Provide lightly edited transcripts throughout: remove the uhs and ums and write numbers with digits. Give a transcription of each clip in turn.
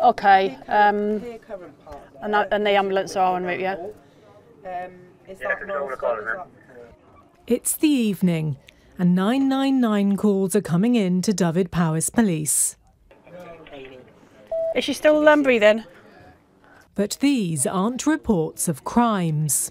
Okay. And the ambulance are en route, yeah? It's the evening and 999 calls are coming in to Dyfed-Powys Police. Is she still breathing? But these aren't reports of crimes.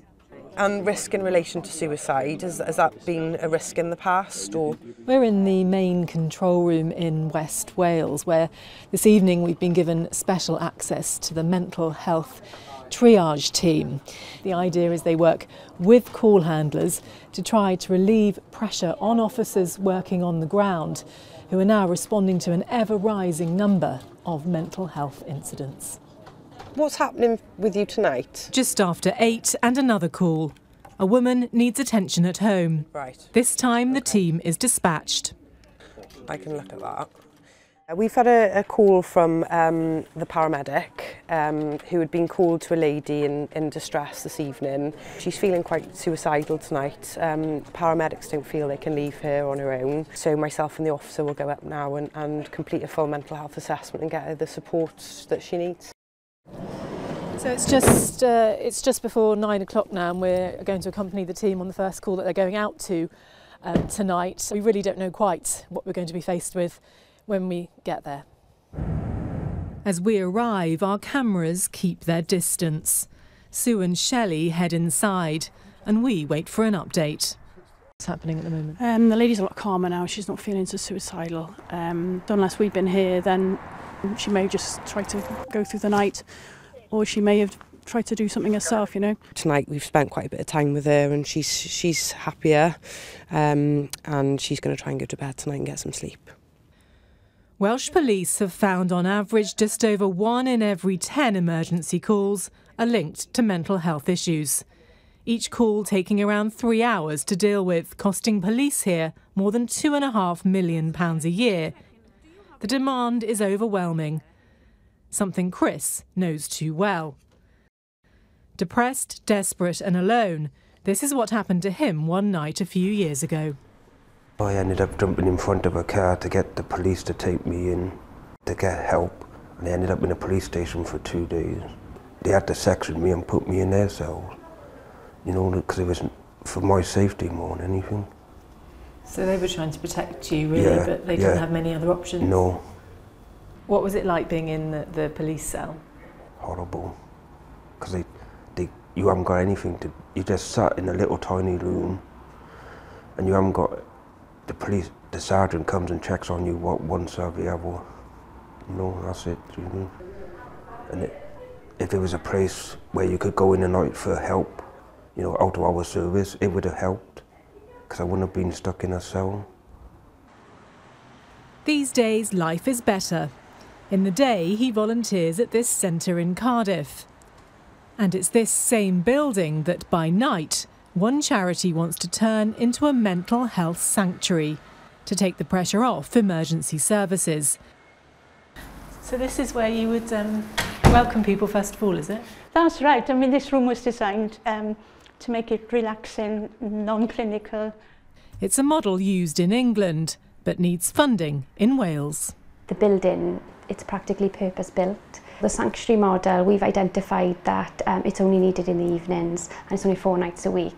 And risk in relation to suicide, has that been a risk in the past? Or? We're in the main control room in West Wales, where this evening we've been given special access to the mental health triage team. The idea is they work with call handlers to try to relieve pressure on officers working on the ground, who are now responding to an ever-rising number of mental health incidents. What's happening with you tonight? Just after 8 and another call. A woman needs attention at home. Right. This time the team is dispatched. I can look at that. We've had a call from the paramedic who had been called to a lady in distress this evening. She's feeling quite suicidal tonight. Paramedics don't feel they can leave her on her own. So myself and the officer will go up now and complete a full mental health assessment and get her the support that she needs. So it's just before 9 o'clock now, and we're going to accompany the team on the first call that they're going out to tonight. We really don't know quite what we're going to be faced with when we get there. As we arrive, our cameras keep their distance. Sue and Shelley head inside, and we wait for an update. What's happening at the moment? The lady's a lot calmer now. She's not feeling so suicidal. Unless we've been here, then she may just try to go through the night, or she may have tried to do something herself, you know. Tonight we've spent quite a bit of time with her, and she's happier, and she's going to try and go to bed tonight and get some sleep. Welsh police have found on average just over 1 in every 10 emergency calls are linked to mental health issues. Each call taking around 3 hours to deal with, costing police here more than £2.5 million a year. The demand is overwhelming, something Chris knows too well. Depressed, desperate and alone, this is what happened to him one night a few years ago. I ended up jumping in front of a car to get the police to take me in to get help, and I ended up in a police station for 2 days. They had to section me and put me in their cells, you know, because it was for my safety more than anything. So they were trying to protect you, really, but they didn't have many other options? No. What was it like being in the police cell? Horrible. Because you haven't got anything to... You just sat in a little tiny room, and you haven't got... The sergeant comes and checks on you once every hour. You know, that's it. You know? And if there was a place where you could go in the night for help, you know, out of our service, it would have helped, because I wouldn't have been stuck in a cell. These days, life is better. In the day, he volunteers at this centre in Cardiff. And it's this same building that, by night, one charity wants to turn into a mental health sanctuary to take the pressure off emergency services. So this is where you would welcome people first of all, is it? That's right. I mean, this room was designed to make it relaxing, non-clinical. It's a model used in England, but needs funding in Wales. The building, it's practically purpose-built. The sanctuary model, we've identified that it's only needed in the evenings and it's only 4 nights a week.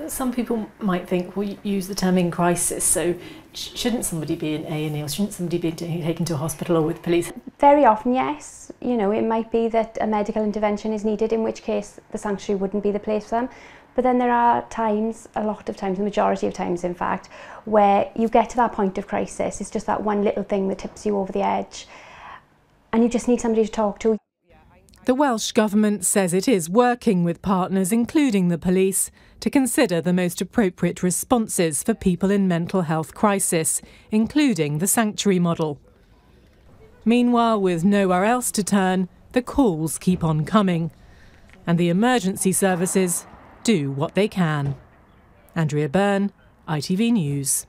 Some people might think, well, you use the term in crisis, so shouldn't somebody be in A&E or shouldn't somebody be taken to a hospital or with police? Very often, yes. You know, it might be that a medical intervention is needed, in which case the sanctuary wouldn't be the place for them. But then there are times, a lot of times, the majority of times in fact, where you get to that point of crisis. It's just that one little thing that tips you over the edge. And you just need somebody to talk to. The Welsh Government says it is working with partners, including the police, to consider the most appropriate responses for people in mental health crisis, including the sanctuary model. Meanwhile, with nowhere else to turn, the calls keep on coming. And the emergency services do what they can. Andrea Byrne, ITV News.